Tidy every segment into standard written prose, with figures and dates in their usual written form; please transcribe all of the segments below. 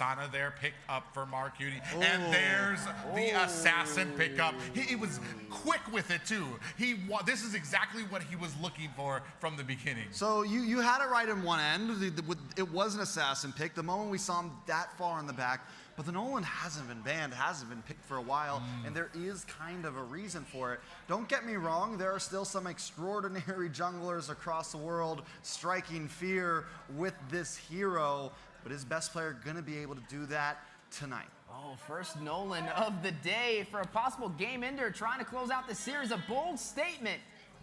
Sana there picked up for Marcuti. And there's the assassin pickup. He was quick with it too. This is exactly what he was looking for from the beginning. So you had it right in one end. It was an assassin pick. The moment we saw him that far in the back, but the Nolan hasn't been banned, hasn't been picked for a while, and there is kind of a reason for it. Don't get me wrong, there are still some extraordinary junglers across the world striking fear with this hero, but is best player gonna be able to do that tonight? Oh, first Nolan of the day for a possible game ender, trying to close out the series. A bold statement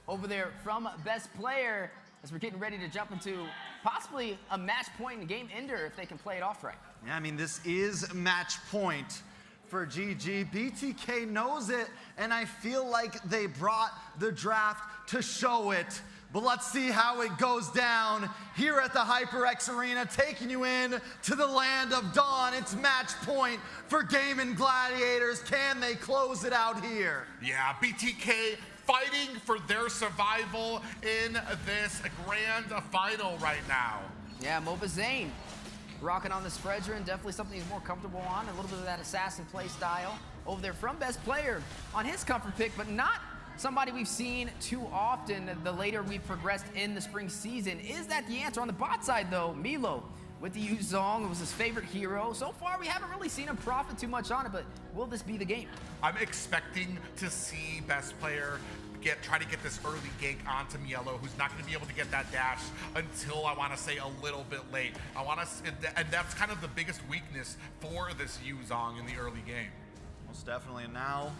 over there from best player as we're getting ready to jump into possibly a match point and game ender if they can play it off right. Yeah, I mean, this is match point for GG. BTK knows it, and I feel like they brought the draft to show it. But let's see how it goes down here at the HyperX Arena, taking you in to the land of dawn. It's match point for Gaming Gladiators. Can they close it out here? Yeah, BTK fighting for their survival in this grand final right now. Yeah, Mobazane rocking on this Fredrin, definitely something he's more comfortable on. A little bit of that assassin play style over there from best player on his comfort pick, but not somebody we've seen too often the later we've progressed in the spring season. Is that the answer? On the bot side though, Milo with the Yuzong, it was his favorite hero. So far we haven't really seen him profit too much on it, but will this be the game? I'm expecting to see best player try to get this early gank onto Mielo, who's not going to be able to get that dash until, I want to say, a little bit late. And that's kind of the biggest weakness for this Yuzong in the early game. Most definitely. And now,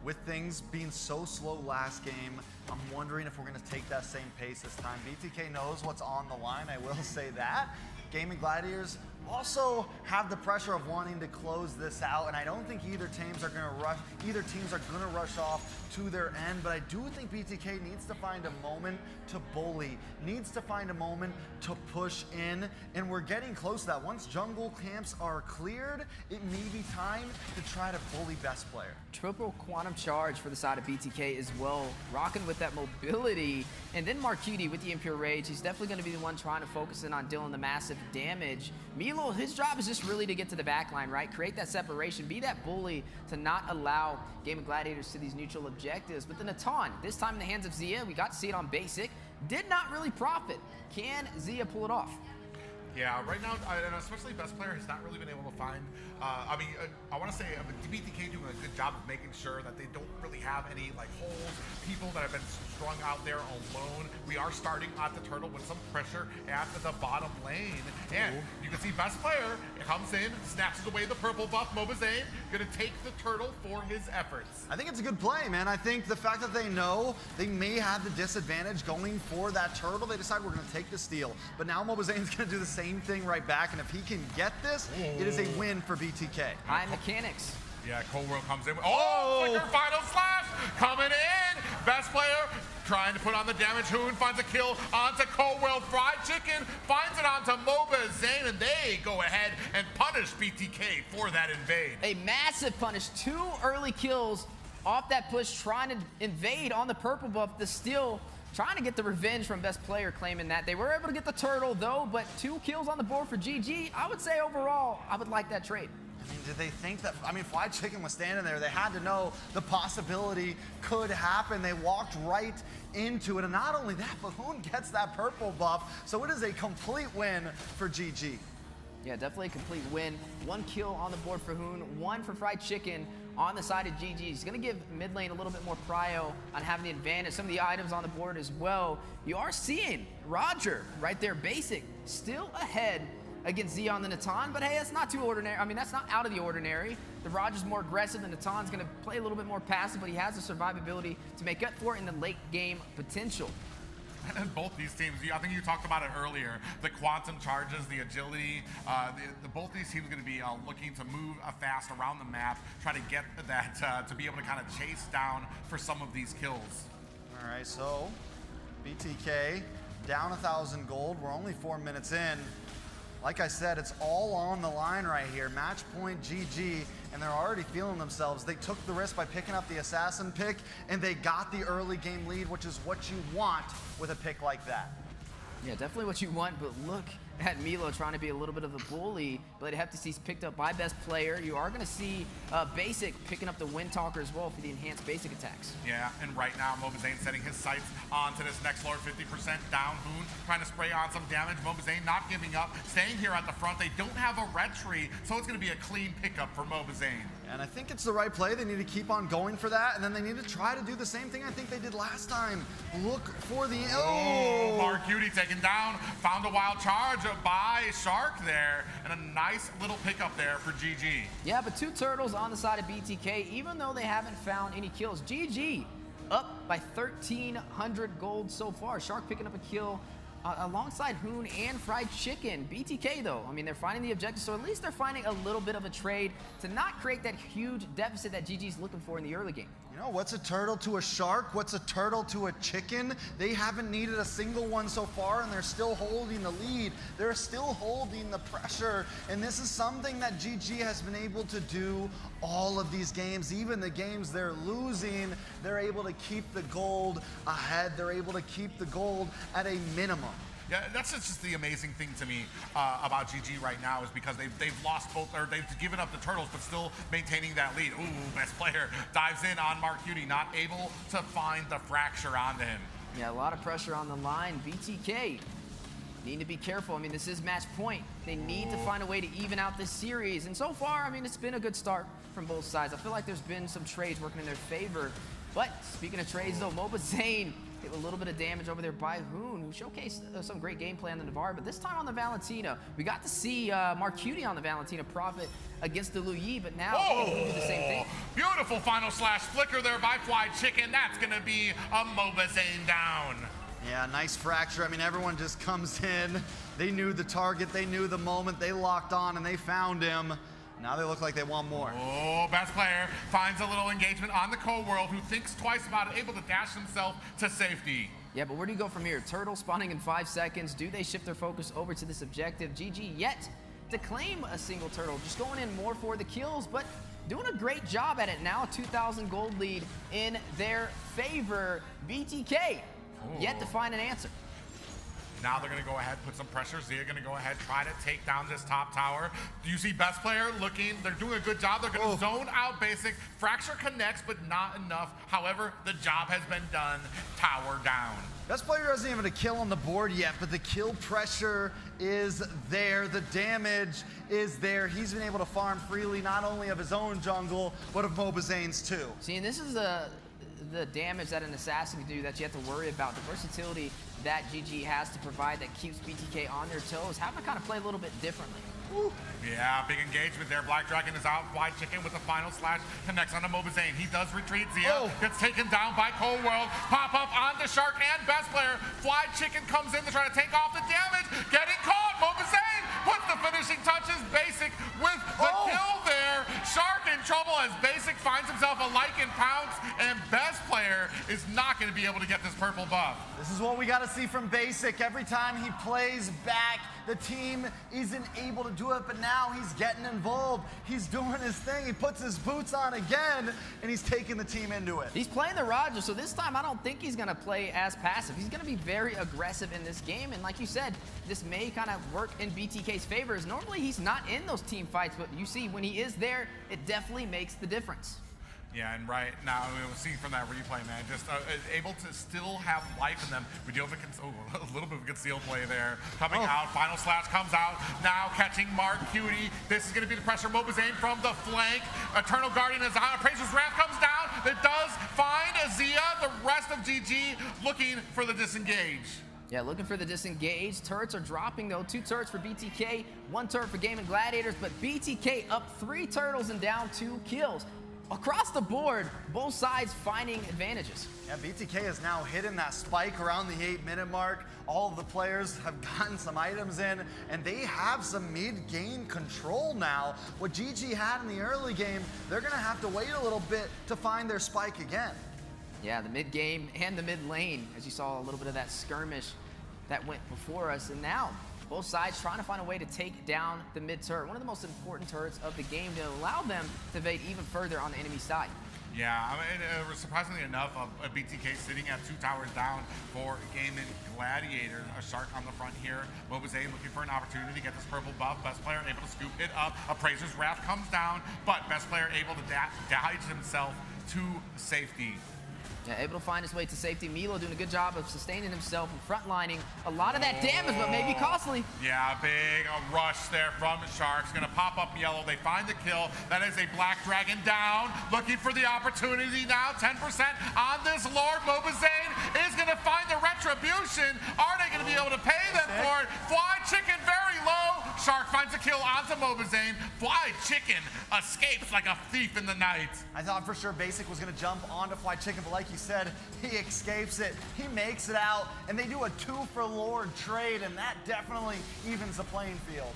with things being so slow last game, I'm wondering if we're going to take that same pace this time. BTK knows what's on the line, I will say that. Gaming Gladiators also have the pressure of wanting to close this out, and I don't think either teams are going to rush off to their end, but I do think BTK needs to find a moment to bully, needs to find a moment to push in, and we're getting close to that. Once jungle camps are cleared, it may be time to try to bully best player. Triple quantum charge for the side of BTK as well, rocking with that mobility, and then Marcuti with the Impure Rage. He's definitely going to be the one trying to focus in on dealing the massive damage. Milo, his job is just really to get to the back line, right? Create that separation, be that bully to not allow Gaming Gladiators to these neutral objectives. But the Natan, this time in the hands of Zia, we got to see it on basic, did not really profit. Can Zia pull it off? Yeah, right now, and especially best player has not really been able to find, I want to say BTK doing a good job of making sure that they don't really have any like holes, people that have been strung out there alone. We are starting at the turtle with some pressure at the bottom lane. And you can see best player comes in, snatches away the purple buff. Mobazane gonna take the turtle for his efforts. I think it's a good play, man. I think the fact that they know they may have the disadvantage going for that turtle, they decide we're gonna take the steal. But now Mobazane's gonna do the same thing right back, and if he can get this, it is a win for BTK. High mechanics. Yeah, Cold World comes in. Flicker final slash coming in. Best player trying to put on the damage. Hoon finds a kill onto Cold World. Fried Chicken finds it onto Mobazane, and they go ahead and punish BTK for that invade. A massive punish. 2 early kills off that push, trying to invade on the purple buff. The steal, trying to get the revenge from best player, claiming that. They were able to get the turtle though, but 2 kills on the board for GG. I would say overall, I would like that trade. I mean, did they think that, Fried Chicken was standing there. They had to know the possibility could happen. They walked right into it. And not only that, but Hoon gets that purple buff. So it is a complete win for GG. Yeah, definitely a complete win. 1 kill on the board for Hoon, 1 for Fried Chicken on the side of GG. He's going to give mid lane a little bit more prio on having the advantage. Some of the items on the board as well. You are seeing Roger right there, basic, still ahead against Zia on the Natan, but hey, that's not too ordinary. I mean, that's not out of the ordinary. The Roger's more aggressive, the Natan's gonna play a little bit more passive, but he has the survivability to make up for it in the late game potential. And both these teams, I think you talked about it earlier, the quantum charges, the agility, both these teams are going to be looking to move fast around the map, try to get that, to be able to kind of chase down for some of these kills. All right, so BTK down 1,000 gold. We're only 4 minutes in. Like I said, it's all on the line right here. Match point GG, and they're already feeling themselves. They took the risk by picking up the assassin pick, and they got the early game lead, which is what you want with a pick like that. Yeah, definitely what you want, but look at Milo trying to be a little bit of a bully, but Heptacy's picked up by best player. You are going to see Basic picking up the Wind Talker as well for the enhanced basic attacks. Yeah, and right now Mobazane setting his sights onto this next Lord, 50% down. Hoon trying to spray on some damage. Mobazane not giving up, staying here at the front. They don't have a red tree, so it's going to be a clean pickup for Mobazane. And I think it's the right play. They need to keep on going for that, and then they need to try to do the same thing I think they did last time. Look for the... Oh, Mark Cutie taken down. Found a wild charge by Shark there, and a nice little pickup there for GG. Yeah, but 2 turtles on the side of BTK, even though they haven't found any kills. GG up by 1,300 gold so far. Shark picking up a kill alongside Hoon and Fried Chicken. BTK though, I mean, they're finding the objective, so at least they're finding a little bit of a trade to not create that huge deficit that GG's looking for in the early game. You know, what's a turtle to a shark? What's a turtle to a chicken? They haven't needed a single one so far, and they're still holding the lead. They're still holding the pressure, and this is something that GG has been able to do all of these games. Even the games they're losing, they're able to keep the gold ahead. They're able to keep the gold at a minimum. Yeah, that's just the amazing thing to me about GG right now is because they've lost both, or they've given up the turtles, but still maintaining that lead. Ooh, best player dives in on Mark Cutie, not able to find the fracture onto him. Yeah, a lot of pressure on the line. BTK need to be careful. I mean, this is match point. They need to find a way to even out this series. And so far, I mean, it's been a good start from both sides. I feel like there's been some trades working in their favor. But speaking of trades, though, Mobazane hit a little bit of damage over there by Hoon, who showcased some great gameplay on the Navarre. But this time on the Valentina, we got to see Mark Cutie on the Valentina profit against the Luyi, but now he can do the same thing. Beautiful final slash flicker there by Fried Chicken. That's going to be a Mobazane down. Yeah, nice fracture. I mean, everyone just comes in. They knew the target, they knew the moment, they locked on, and they found him. Now they look like they want more. Oh, best player finds a little engagement on the co-world, who thinks twice about it, able to dash himself to safety. Yeah, but where do you go from here? Turtle spawning in 5 seconds. Do they shift their focus over to this objective? GG yet to claim a single turtle. Just going in more for the kills, but doing a great job at it. Now a 2,000 gold lead in their favor. BTK yet to find an answer. Now they're going to go ahead, put some pressure. Zia going to go ahead, try to take down this top tower. Do you see best player looking? They're doing a good job. They're going to zone out basic. Fracture connects, but not enough. However, the job has been done. Tower down. Best player doesn't even have a kill on the board yet, but the kill pressure is there. The damage is there. He's been able to farm freely, not only of his own jungle, but of Mobazane's too. See, and this is the damage that an assassin can do that you have to worry about. The versatility that GG has to provide that keeps BTK on their toes. Having to kind of play a little bit differently. Woo. Yeah, big engagement there. Black Dragon is out. Fried Chicken with the final slash connects onto Mobazane. He does retreat. Zia gets taken down by Cold World. Pop up onto Shark and best player. Fried Chicken comes in to try to take off the damage. Getting caught. Mobazane puts the finishing touches. Basic with the kill there. Shark in trouble as Basic finds himself a Lycan pounce, and best player is not going to be able to get this purple buff. This is what we got to see from Basic. Every time he plays back, the team isn't able to do it, but now he's getting involved. He's doing his thing. He puts his boots on again, and he's taking the team into it. He's playing the Roger, so this time I don't think he's going to play as passive. He's going to be very aggressive in this game, and like you said, this may kind of work in BTK's favor. As normally he's not in those team fights, but you see when he is there, it definitely makes the difference. Yeah, and right now, we'll see from that replay, man, just able to still have life in them. We deal with a little bit of a concealed play there. Coming out, final slash comes out, now catching Mark Cutie. This is going to be the pressure. Mobazane from the flank. Eternal Guardian is out. Appraiser's Wrath comes down. It does find Zia. The rest of GG looking for the disengage. Yeah, looking for the disengage. Turrets are dropping, though. 2 turrets for BTK, 1 turret for Gaming Gladiators, but BTK up 3 turtles and down 2 kills. Across the board, both sides finding advantages. Yeah, BTK has now hidden that spike around the 8-minute mark. All of the players have gotten some items in, and they have some mid-game control now. What GG had in the early game, they're going to have to wait a little bit to find their spike again. Yeah, the mid-game and the mid-lane, as you saw a little bit of that skirmish that went before us, and now both sides trying to find a way to take down the mid turret, one of the most important turrets of the game, to allow them to evade even further on the enemy side. Yeah, I mean, surprisingly enough, a BTK sitting at 2 towers down for Gaming Gladiator. A Shark on the front here. Mobazane looking for an opportunity to get this purple buff. Best player able to scoop it up. Appraiser's Wrath comes down, but best player able to dodge himself to safety. Yeah, able to find his way to safety. Milo doing a good job of sustaining himself and frontlining a lot of that damage, but maybe costly. Yeah, big rush there from Sharks. Gonna pop up yellow. They find the kill. That is a Black Dragon down. Looking for the opportunity now. 10% on this Lord. Mobazane is gonna find the retribution. Are they gonna be able to pay them for it? Fly Chicken very low. Shark finds a kill onto Mobazane. Fly Chicken escapes like a thief in the night. I thought for sure Basic was going to jump onto Fly Chicken, but like you said, he escapes it. He makes it out, and they do a 2 for Lord trade, and that definitely evens the playing field.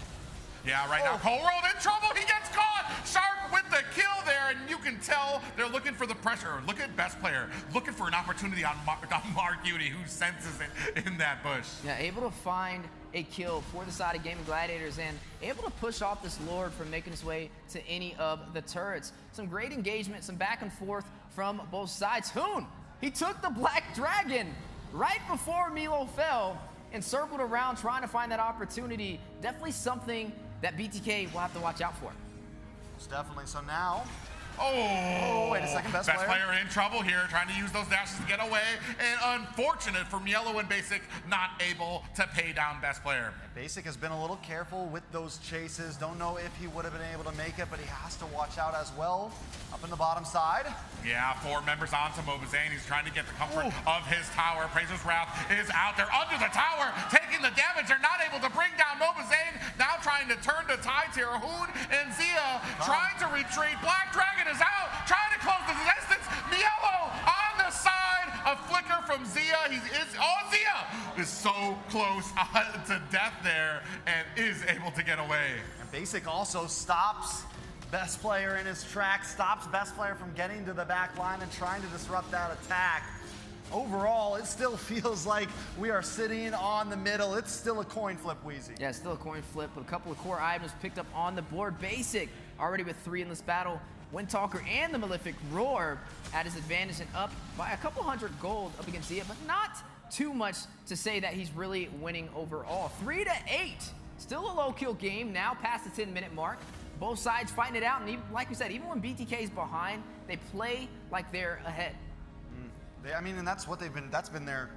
Yeah, right now, Cole World in trouble. He gets caught. Shark with the kill there, and you can tell they're looking for the pressure. Look at best player, looking for an opportunity on Mark Udy, who senses it in that bush. Yeah, able to find a kill for the side of Gaming Gladiators and able to push off this Lord from making his way to any of the turrets. Some great engagement, some back and forth from both sides. Hoon, he took the Black Dragon right before Milo fell and circled around trying to find that opportunity. Definitely something that BTK will have to watch out for. Most definitely. So now, wait a second. Best player in trouble here, trying to use those dashes to get away. And unfortunate from Yellow and Basic, not able to pay down best player. Basic has been a little careful with those chases. Don't know if he would have been able to make it, but he has to watch out as well. Up in the bottom side. Yeah, 4 members onto Mobazane. He's trying to get the comfort of his tower. Appraiser's Wrath is out there under the tower, taking the damage. They're not able to bring down Mobazane. Now trying to turn the tides here. Hoon and Zia trying to retreat. Black Dragon is out, trying to close the distance. Mielo on the side. A flicker from Zia. Zia is so close to death there and is able to get away. And Basic also stops best player in his track, stops best player from getting to the back line and trying to disrupt that attack. Overall, it still feels like we are sitting on the middle. It's still a coin flip, Wheezy. Yeah, still a coin flip, but a couple of core items picked up on the board. Basic already with 3 in this battle. Windtalker and the Malefic Roar at his advantage and up by a couple hundred gold up against Zia, but not too much to say that he's really winning overall. 3-8, still a low kill game now past the 10-minute mark. Both sides fighting it out, and even, like we said, even when BTK is behind, they play like they're ahead. I mean, and that's been their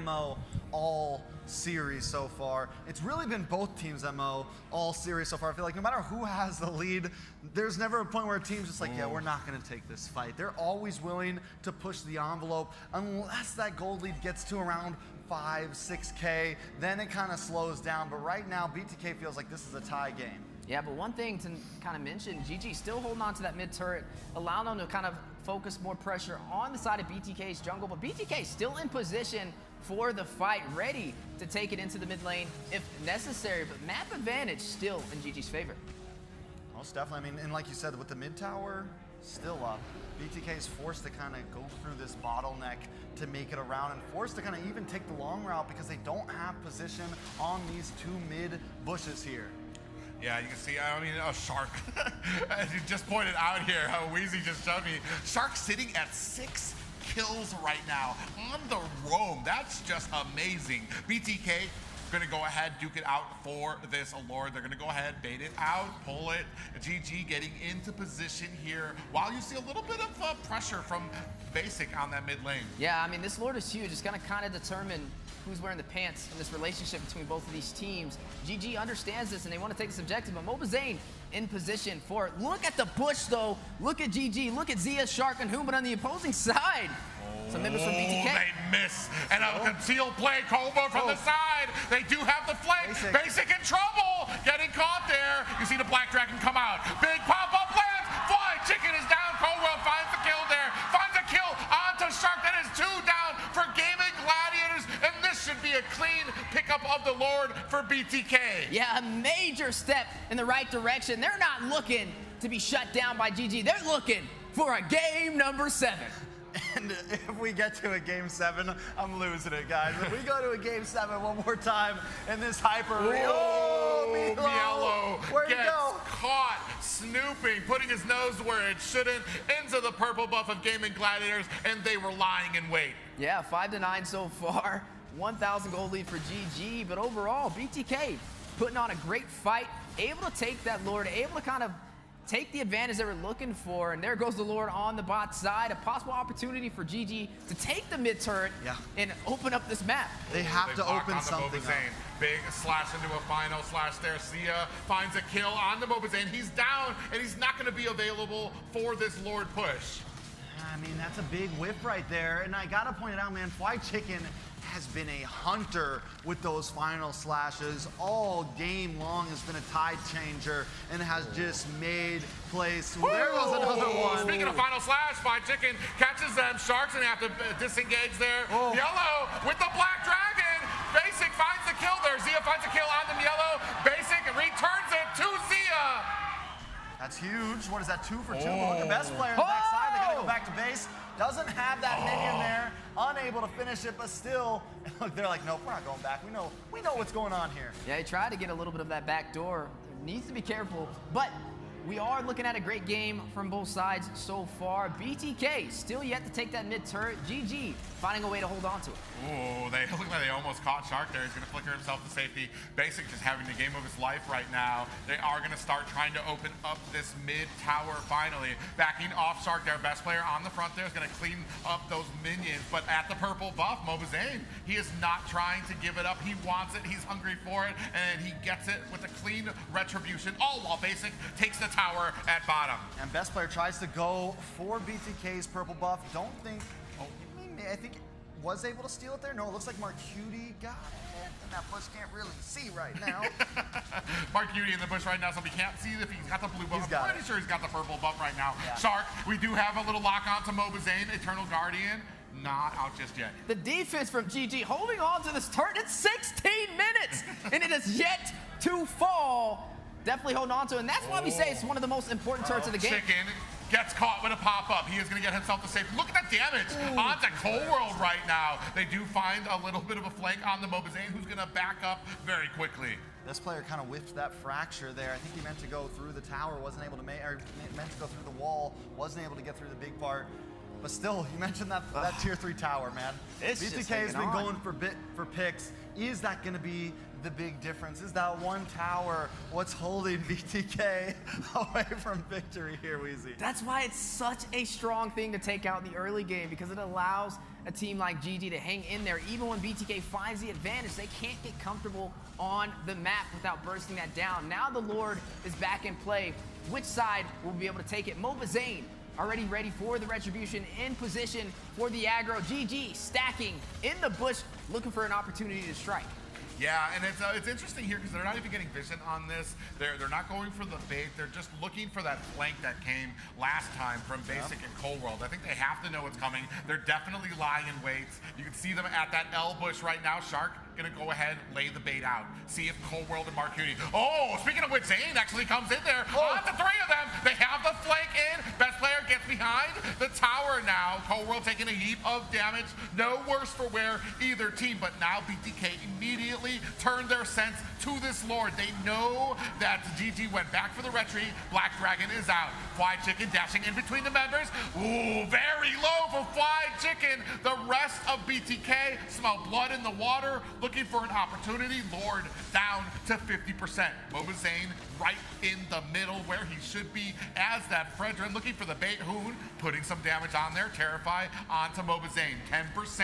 MO all series so far. It's really been both teams' MO all series so far. I feel like no matter who has the lead, there's never a point where a team's just like, yeah, we're not going to take this fight. They're always willing to push the envelope unless that gold lead gets to around 5, 6K, then it kind of slows down. But right now, BTK feels like this is a tie game. Yeah, but one thing to kind of mention, GG still holding on to that mid turret, allowing them to kind of focus more pressure on the side of BTK's jungle, but BTK still in position for the fight, ready to take it into the mid lane if necessary, but map advantage still in GG's favor. Most definitely. I mean, and like you said, with the mid tower still up, BTK is forced to kind of go through this bottleneck to make it around and forced to kind of even take the long route because they don't have position on these 2 mid bushes here. Yeah, you can see, I mean, a Shark, as you just pointed out here, how Wheezy just showed me, Shark sitting at 6 kills right now on the roam. That's just amazing. BTK gonna go ahead, duke it out for this Lord. They're gonna go ahead, bait it out, pull it. GG getting into position here while you see a little bit of pressure from Basic on that mid lane. Yeah, I mean, this Lord is huge. It's gonna kind of determine who's wearing the pants in this relationship between both of these teams. GG understands this and they want to take this objective, but Mobazane in position for it. Look at the bush though. Look at GG. Look at Zia, Shark, and Hoon, but on the opposing side. Some members from BTK. They miss. And a concealed play, Cobra from the side. They do have the flank. Basic in trouble. Getting caught there. You see the Black Dragon come out. Big pop-up lands. Fly Chicken is down. Cobra finds the kill there. Finds a kill onto Shark. That is 2 down for Gaming Gladiators. And this should be a clean pickup of the Lord for BTK. Yeah, a major step in the right direction. They're not looking to be shut down by GG. They're looking for a game number 7. And if we get to a Game 7, I'm losing it, guys. If we go to a Game 7 one more time in this hyper... Mielo Where'd he gets go? caught snooping, putting his nose where it shouldn't, into the purple buff of Gaming Gladiators, and they were lying in wait. Yeah, 5-9 so far. 1,000 gold lead for GG, but overall, BTK putting on a great fight, able to take that Lord, able to kind of take the advantage they were looking for, and there goes the Lord on the bot side. A possible opportunity for GG to take the mid turret and open up this map. They have to open on something up. Big slash into a final slash there. Sia finds a kill on the Mobazane. He's down, and he's not going to be available for this Lord push. I mean, that's a big whiff right there. And I got to point it out, man, Fried Chicken has been a hunter with those final slashes. All game long has been a tide changer and has just made plays. There goes another one. Speaking of final slash, Fried Chicken catches them. Sharks going to have to disengage there. Yellow with the Black Dragon. Basic finds the kill there. Zia finds a kill on them. Yellow. Basic returns it to Zia. That's huge. What is that, 2 for 2? But with the best player on the backside, they gotta go back to base. Doesn't have that minion there. Unable to finish it, but still, look, they're like, nope, we're not going back. We know what's going on here. Yeah, he tried to get a little bit of that back door. Needs to be careful, but we are looking at a great game from both sides so far. BTK still yet to take that mid turret. GG finding a way to hold on to it. Ooh, they look like they almost caught Shark there. He's going to flicker himself to safety. Basic just having the game of his life right now. They are going to start trying to open up this mid tower finally. Backing off Shark, their best player on the front there, is going to clean up those minions. But at the purple buff, Mobazane, he is not trying to give it up. He wants it. He's hungry for it. And he gets it with a clean retribution, all while Basic takes the tower at bottom. And best player tries to go for BTK's purple buff. Don't think, I think was able to steal it there. No, it looks like Marcutie got it. And that bush can't really see right now. Marcutie in the bush right now, so we can't see if he's got the blue buff. He's got I'm pretty sure he's got the purple buff right now. Yeah. Shark, we do have a little lock on to Mobazane, Eternal Guardian. Not out just yet. The defense from GG holding on to this turret. It's 16 minutes, and it is yet to fall. Definitely holding on to it, and that's why we say it's one of the most important turrets of the game. Chicken gets caught with a pop-up. He is going to get himself to safety. Look at that damage onto Cold World right now. They do find a little bit of a flank on the Mobazane, who's going to back up very quickly. This player kind of whiffed that fracture there. I think he meant to go through the tower, wasn't able to make, or meant to go through the wall, wasn't able to get through the big part. But still, you mentioned that tier 3 tower, man. BTK has been going for picks. Is that going to be the big difference? Is that one tower what's holding BTK away from victory here, Weezy? That's why it's such a strong thing to take out in the early game, because it allows a team like GG to hang in there. Even when BTK finds the advantage, they can't get comfortable on the map without bursting that down. Now the Lord is back in play. Which side will be able to take it? Mobazane already ready for the retribution, in position for the aggro. GG stacking in the bush, looking for an opportunity to strike. Yeah, and it's interesting here because they're not even getting vision on this. They're not going for the bait. They're just looking for that flank that came last time from Basic and Cold World. I think they have to know what's coming. They're definitely lying in wait. You can see them at that L bush right now. Shark gonna go ahead, lay the bait out. See if Cold World and Marcutie. Oh, speaking of which, Zane actually comes in there. On the 3 of them. They have the flank in. Best player gets behind the tower now. Cold World taking a heap of damage. No worse for wear either team, but now BTK immediately turned their sense to this Lord. They know that GG went back for the retreat. Black Dragon is out. Fried Chicken dashing in between the members. Ooh, very low for Fried Chicken. The rest of BTK smell blood in the water, looking for an opportunity. Lord down to 50%. Mobazane right in the middle where he should be as that Fredrin, looking for the bait. Hoon putting some damage on there. Terrify onto Mobazane. 10%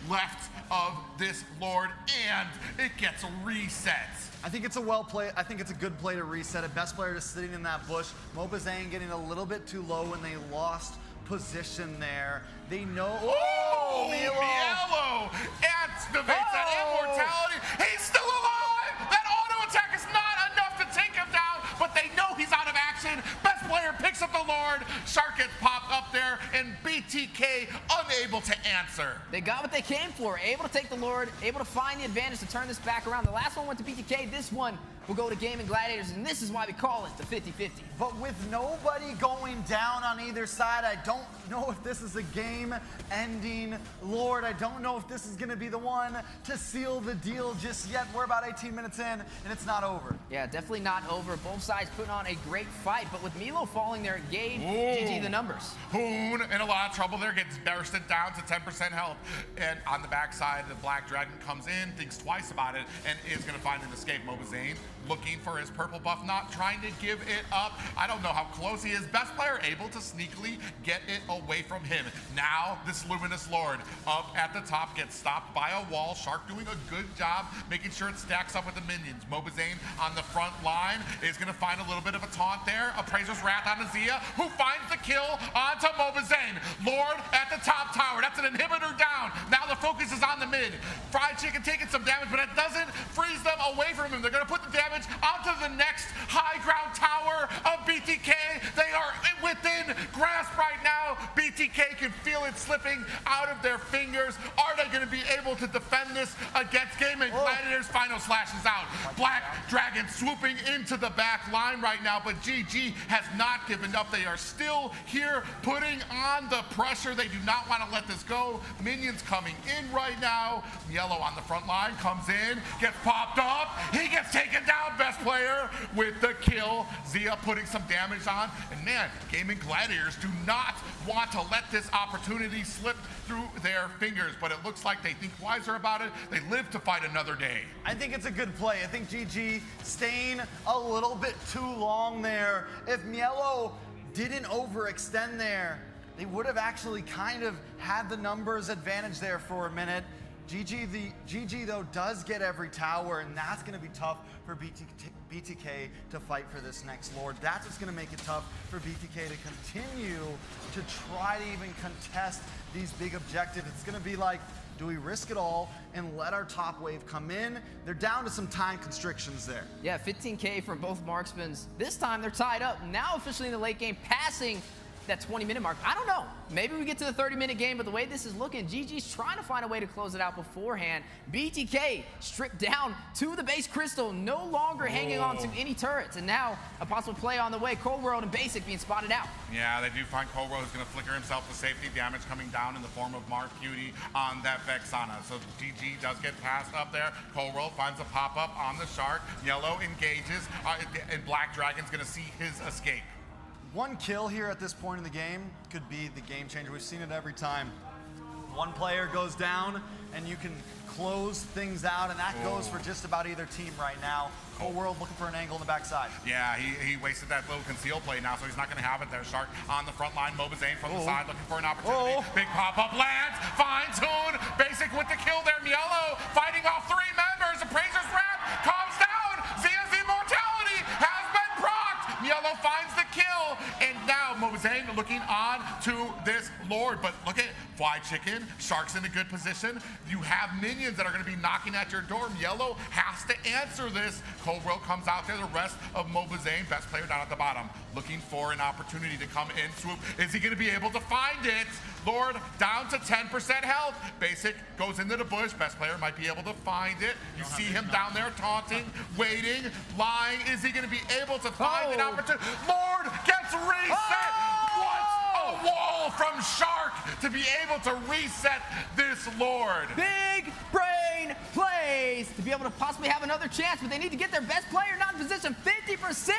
left of this Lord, and it gets reset. I think it's a well play. I think it's a good play to reset it. Best player just sitting in that bush. Mobazane getting a little bit too low when they lost position there. They know. Oh, Mielo activates that immortality. He's still alive. That auto attack is not enough to take him down, but they know he's out of action. Best player picks up the Lord. Shark gets popped up there, and BTK unable to answer. They got what they came for. Able to take the Lord, able to find the advantage to turn this back around. The last one went to BTK. This one will go to Gaming Gladiators, and this is why we call it the 50-50. But with nobody going down on either side, I don't know if this is a game-ending Lord. I don't know if this is going to be the one to seal the deal just yet. We're about 18 minutes in, and it's not over. Yeah, definitely not over. Both sides putting on a great fight, but with Milo falling there at Gage, GG the numbers. Hoon in a lot of trouble there, gets bursted down to 10% health. And on the backside, the Black Dragon comes in, thinks twice about it, and is going to find an escape. Mobazane looking for his purple buff, not trying to give it up. I don't know how close he is. Best player able to sneakily get it away from him. Now this Luminous Lord up at the top gets stopped by a wall. Shark doing a good job making sure it stacks up with the minions. Mobazane on the front line is going to find a little bit of a taunt there. Appraiser's Wrath on Azia, who finds the kill onto Mobazane. Lord at the top tower. That's an inhibitor down. Now the focus is on the mid. Fried Chicken taking some damage, but it doesn't freeze them away from him. They're going to put the damage onto the next high ground tower of BTK. They are within grasp right now. BTK can feel it slipping out of their fingers. Are they going to be able to defend this against Gaming Gladiators? Final slash is out. Black Dragon swooping into the back line right now, but GG has not given up. They are still here putting on the pressure. They do not want to let this go. Minions coming in right now. Yellow on the front line comes in, gets popped up. He gets taken down. Best player with the kill. Zia putting some damage on. And man, Gaming Gladiators do not want to let this opportunity slip through their fingers, but it looks like they think wiser about it. They live to fight another day. I think it's a good play. I think GG staying a little bit too long there. If Mielo didn't overextend there, they would have actually kind of had the numbers advantage there for a minute. GG though does get every tower, and that's going to be tough for BTK to fight for this next Lord. That's what's going to make it tough for BTK to continue to try to even contest these big objectives. It's going to be like, do we risk it all and let our top wave come in? They're down to some time constrictions there. Yeah, 15K from both marksmans. This time they're tied up. Now officially in the late game, passing that 20-minute mark. I don't know. Maybe we get to the 30-minute game, but the way this is looking, GG's trying to find a way to close it out beforehand. BTK stripped down to the base crystal, no longer hanging on to any turrets, and now a possible play on the way. Cold World and Basic being spotted out. Yeah, they do find Cold World is going to flicker himself to safety. Damage coming down in the form of Mark Cutie on that Vexana. So GG does get passed up there. Cold World finds a pop-up on the Shark. Yellow engages, and Black Dragon's going to see his escape. One kill here at this point in the game could be the game changer. We've seen it every time. One player goes down and you can close things out, and that goes for just about either team right now. Cold World looking for an angle on the backside. Yeah, he wasted that little conceal play now, so he's not going to have it there. Shark on the front line. Mobazane from the side looking for an opportunity. Big pop-up lands. Finds Hoon. Basic with the kill there. Mielo fighting off three members. Appraiser's Wrath comes down. Zia's immortality has been procced. Mielo finds the kill, and now Mobazane looking on to this Lord. But look at Fly Chicken. Shark's in a good position. You have minions that are going to be knocking at your door. Yellow has to answer this. Cold World comes out there. The rest of Mobazane, best player down at the bottom, looking for an opportunity to come in, swoop. Is he going to be able to find it? Lord down to 10% health. Basic goes into the bush. Best player might be able to find it. You see him down there taunting, waiting, lying. Is he going to be able to find an opportunity? Lord gets reset. What's a wall from Shark to be able to reset this Lord? Big brain plays to be able to possibly have another chance, but they need to get their best player not in position. 50%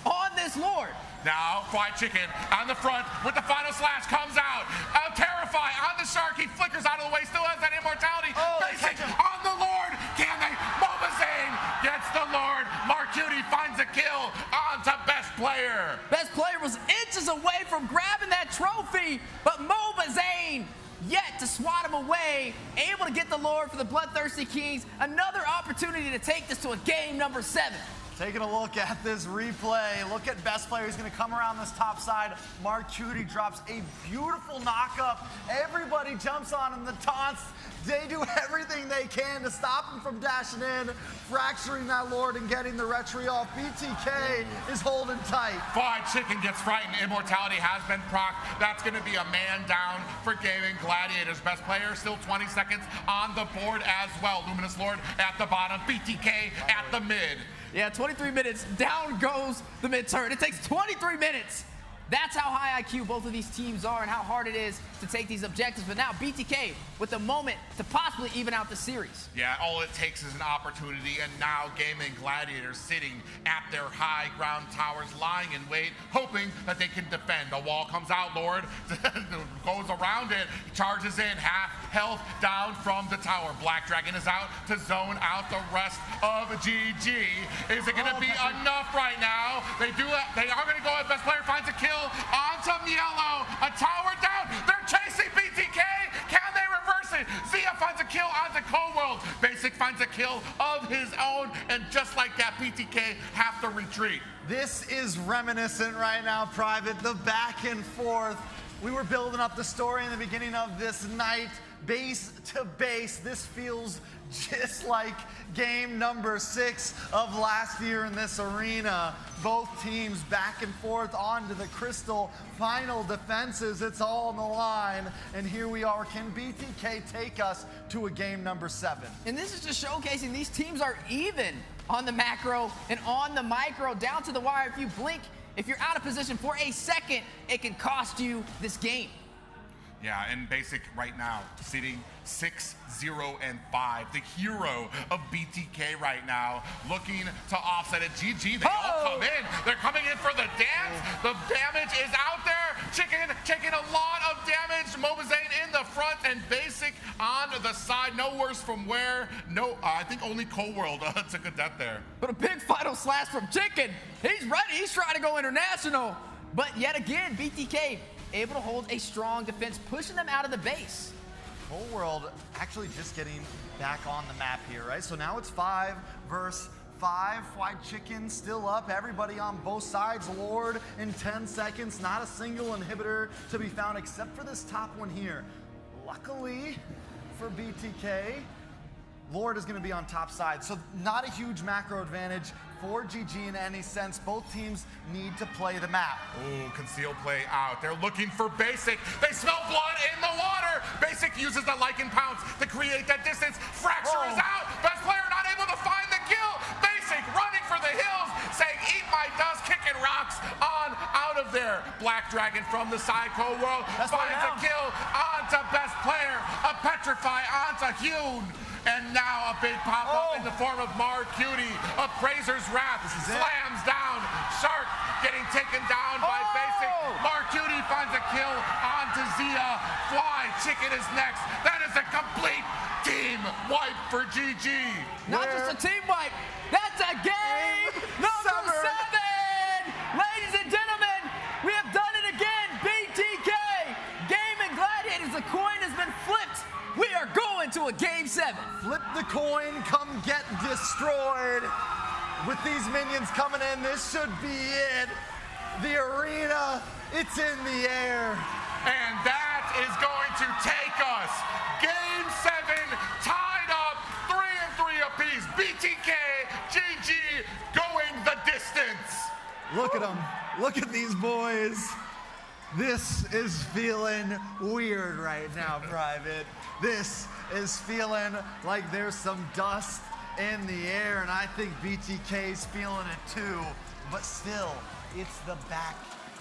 on this Lord. Now, Fried Chicken on the front with the final slash comes out. Terrify on the Shark. He flickers out of the way. Still has that immortality. Basic on the Lord. Can they? Mobazane gets the Lord. Mark Cutie finds a kill onto best player. Best player was inches away from grabbing that trophy, but Mobazane yet to swat him away, able to get the Lord for the Bloodthirsty Kings. Another opportunity to take this to a game number 7. Taking a look at this replay. Look at best player. He's going to come around this top side. Mark Cutie drops a beautiful knock-up. Everybody jumps on him. The taunts. They do everything they can to stop him from dashing in, fracturing that Lord and getting the retry off. BTK is holding tight. Fried Chicken gets frightened. Immortality has been procced. That's going to be a man down for Gaming Gladiators. Best player, still 20 seconds on the board as well. Luminous Lord at the bottom. BTK at the mid. Yeah, 23 minutes. Down goes the mid-turn. It takes 23 minutes. That's how high IQ both of these teams are and how hard it is to take these objectives. But now BTK with the moment to possibly even out the series. Yeah, all it takes is an opportunity, and now Gaming Gladiators sitting at their high ground towers, lying in wait, hoping that they can defend. The wall comes out, Lord, goes around it, charges in, half health down from the tower. Black Dragon is out to zone out the rest of GG. Is it gonna be enough right now? They are gonna go, best player finds a kill onto Mielo, a tower down, they're chasing BTK, can they reverse it? Zia finds a kill onto Cold-World, Basic finds a kill of his own, and just like that, BTK have to retreat. This is reminiscent right now, Private, the back and forth. We were building up the story in the beginning of this night, base to base. This feels just like game number 6 of last year in this arena. Both teams back and forth onto the crystal. Final defenses, it's all on the line. And here we are. Can BTK take us to a game number 7? And this is just showcasing these teams are even on the macro and on the micro, down to the wire. If you blink, if you're out of position for a second, it can cost you this game. Yeah, and Basic right now sitting 6-0-5. The hero of BTK right now, looking to offset it. GG, they all come in. They're coming in for the dance. The damage is out there. Chicken taking a lot of damage. Mobazane in the front, and Basic on the side. No worse from where. No, I think only Cold-World took a death there. But a big final slash from Chicken. He's ready. He's trying to go international. But yet again, BTK able to hold a strong defense, pushing them out of the base. Cold-World actually just getting back on the map here, right? So now it's 5 versus 5. Fried Chicken still up. Everybody on both sides. Lord in 10 seconds. Not a single inhibitor to be found except for this top one here. Luckily for BTK, Lord is going to be on top side. So not a huge macro advantage for GG in any sense. Both teams need to play the map. Ooh, conceal play out. They're looking for Basic. They smell blood in the water. Basic uses the Lycan Pounce to create that distance. Fracture is out. Best player not able to find the kill. Basic running for the hills, saying, eat my dust, kicking rocks on out of there. Black Dragon from the side, Cold-World finds a kill onto best player. A Petrify onto Hune. And now a big pop-up in the form of Mar Cutie. Appraiser's Wrath slams down. Shark getting taken down by Basic. Mar Cutie finds a kill onto Zia. Fly Chicken is next. That is a complete team wipe for GG. Not just a team wipe, that's a game number 7. Ladies and gentlemen, we have done it again. BTK, Gaming Gladiators, the coin has been flipped. We are going to a game 7. Flip the coin, come get destroyed. With these minions coming in, this should be it. The arena, it's in the air. And that is going to take us. Game 7, tied up, 3-3 apiece. BTK, GG, going the distance. Look at them. Look at these boys. This is feeling weird right now, Private. This is feeling like there's some dust in the air, and I think BTK's feeling it too. But still, it's the back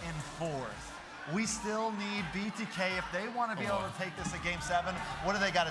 and forth. We still need BTK. If they want to be able to take this at game 7, what do they got to do?